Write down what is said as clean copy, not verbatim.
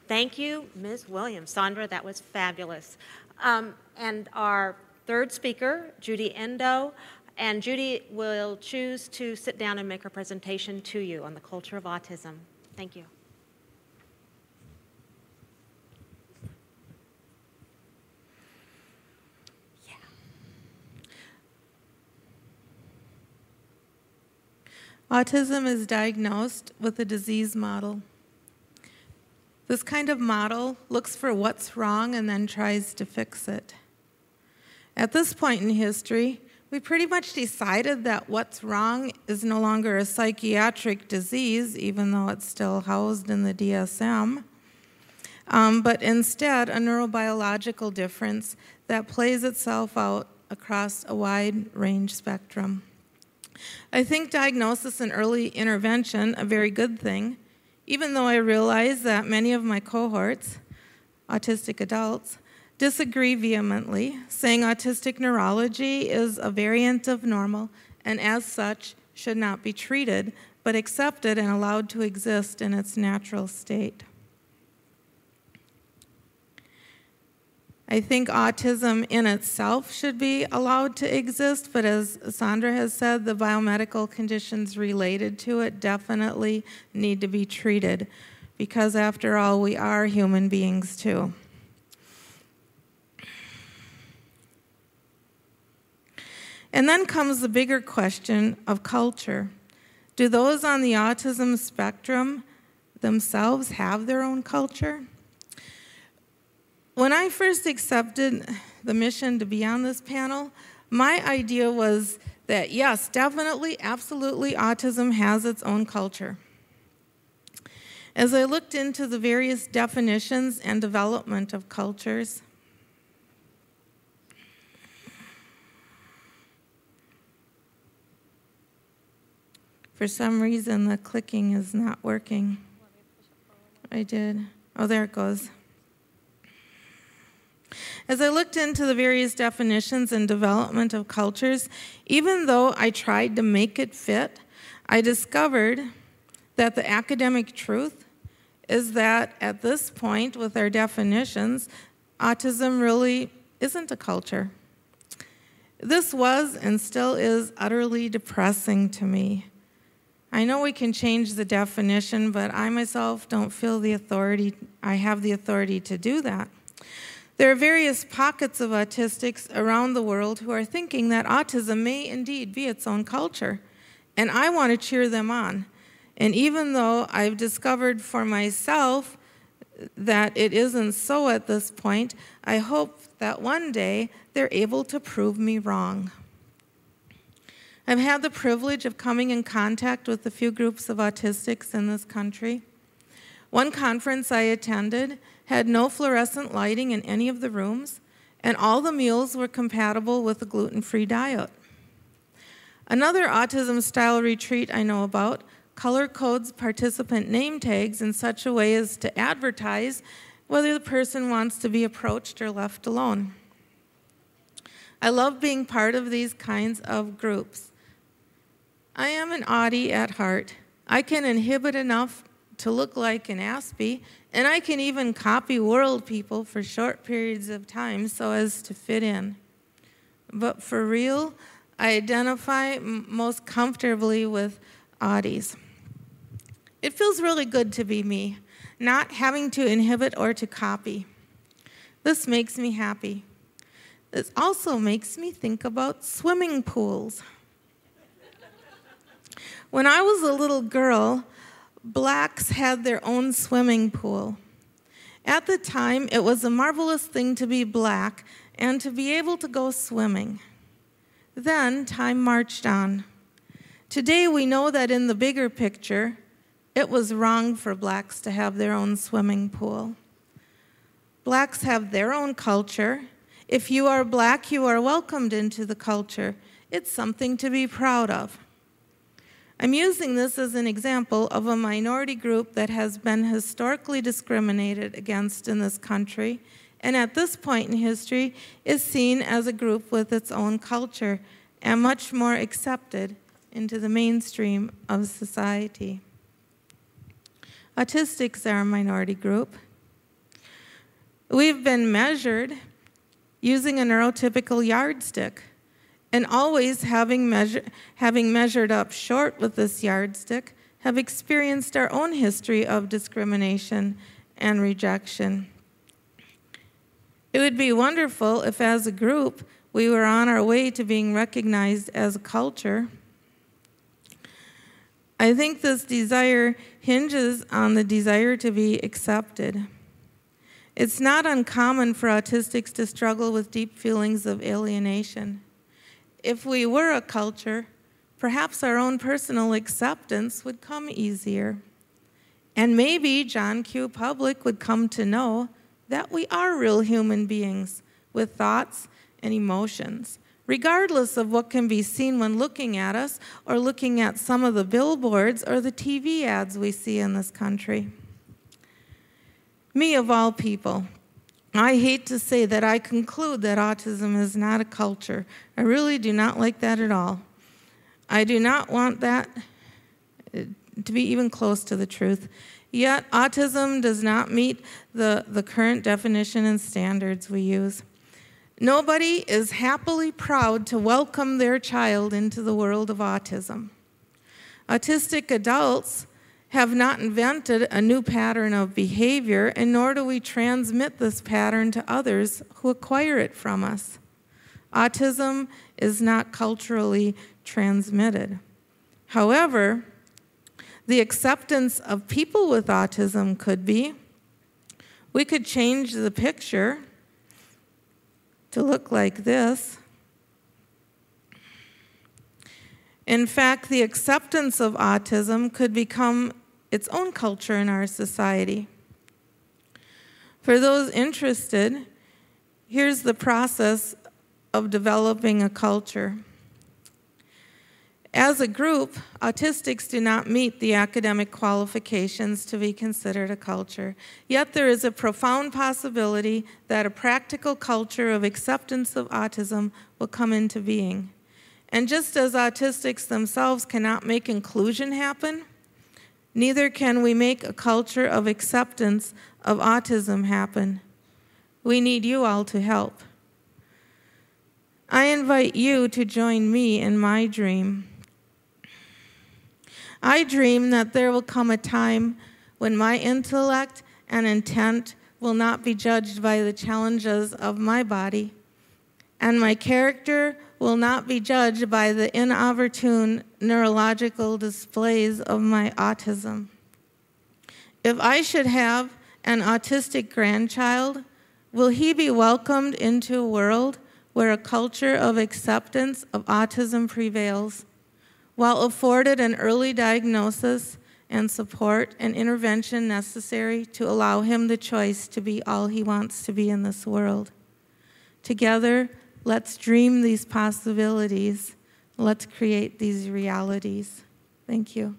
Thank you, Ms. Williams. Sondra, that was fabulous. And our third speaker, Judy Endow, and Judy will choose to sit down and make her presentation to you on the culture of autism. Thank you. Autism is diagnosed with a disease model. This kind of model looks for what's wrong and then tries to fix it. At this point in history, we pretty much decided that what's wrong is no longer a psychiatric disease, even though it's still housed in the DSM, but instead a neurobiological difference that plays itself out across a wide range spectrum. I think diagnosis and early intervention a very good thing, even though I realize that many of my cohorts, autistic adults, disagree vehemently, saying autistic neurology is a variant of normal and as such should not be treated, but accepted and allowed to exist in its natural state. I think autism in itself should be allowed to exist, but as Sondra has said, the biomedical conditions related to it definitely need to be treated, because after all, we are human beings too. And then comes the bigger question of culture. Do those on the autism spectrum themselves have their own culture? When I first accepted the mission to be on this panel, my idea was that yes, definitely, absolutely, autism has its own culture. As I looked into the various definitions and development of cultures, for some reason the clicking is not working. I did. Oh, there it goes. As I looked into the various definitions and development of cultures, even though I tried to make it fit, I discovered that the academic truth is that at this point with our definitions, autism really isn't a culture. This was and still is utterly depressing to me. I know we can change the definition, but I myself don't feel I have the authority to do that. There are various pockets of autistics around the world who are thinking that autism may indeed be its own culture, and I want to cheer them on. And even though I've discovered for myself that it isn't so at this point, I hope that one day they're able to prove me wrong. I've had the privilege of coming in contact with a few groups of autistics in this country. One conference I attended had no fluorescent lighting in any of the rooms, and all the meals were compatible with a gluten-free diet. Another autism-style retreat I know about color codes participant name tags in such a way as to advertise whether the person wants to be approached or left alone. I love being part of these kinds of groups. I am an Audie at heart. I can inhibit enough to look like an Aspie, and I can even copy world people for short periods of time so as to fit in. But for real, I identify most comfortably with Audies. It feels really good to be me, not having to inhibit or to copy. This makes me happy. This also makes me think about swimming pools. When I was a little girl, blacks had their own swimming pool. At the time, it was a marvelous thing to be black and to be able to go swimming. Then time marched on. Today we know that in the bigger picture, it was wrong for blacks to have their own swimming pool. Blacks have their own culture. If you are black, you are welcomed into the culture. It's something to be proud of. I'm using this as an example of a minority group that has been historically discriminated against in this country, and at this point in history is seen as a group with its own culture and much more accepted into the mainstream of society. Autistics are a minority group. We've been measured using a neurotypical yardstick, and always having measured up short with this yardstick, have experienced our own history of discrimination and rejection. It would be wonderful if, as a group, we were on our way to being recognized as a culture. I think this desire hinges on the desire to be accepted. It's not uncommon for autistics to struggle with deep feelings of alienation. If we were a culture, perhaps our own personal acceptance would come easier. And maybe John Q. Public would come to know that we are real human beings with thoughts and emotions, regardless of what can be seen when looking at us or looking at some of the billboards or the TV ads we see in this country. Me, of all people, I hate to say that I conclude that autism is not a culture. I really do not like that at all. I do not want that to be even close to the truth. Yet, autism does not meet the current definition and standards we use. Nobody is happily proud to welcome their child into the world of autism. Autistic adults have not invented a new pattern of behavior, and nor do we transmit this pattern to others who acquire it from us. Autism is not culturally transmitted. However, the acceptance of people with autism could be. We could change the picture to look like this. In fact, the acceptance of autism could become its own culture in our society. For those interested, here's the process of developing a culture. As a group, autistics do not meet the academic qualifications to be considered a culture. Yet there is a profound possibility that a practical culture of acceptance of autism will come into being. And just as autistics themselves cannot make inclusion happen, neither can we make a culture of acceptance of autism happen. We need you all to help. I invite you to join me in my dream. I dream that there will come a time when my intellect and intent will not be judged by the challenges of my body, and my character will not be judged by the inopportune neurological displays of my autism. If I should have an autistic grandchild, will he be welcomed into a world where a culture of acceptance of autism prevails, while afforded an early diagnosis and support and intervention necessary to allow him the choice to be all he wants to be in this world? Together, let's dream these possibilities. Let's create these realities. Thank you.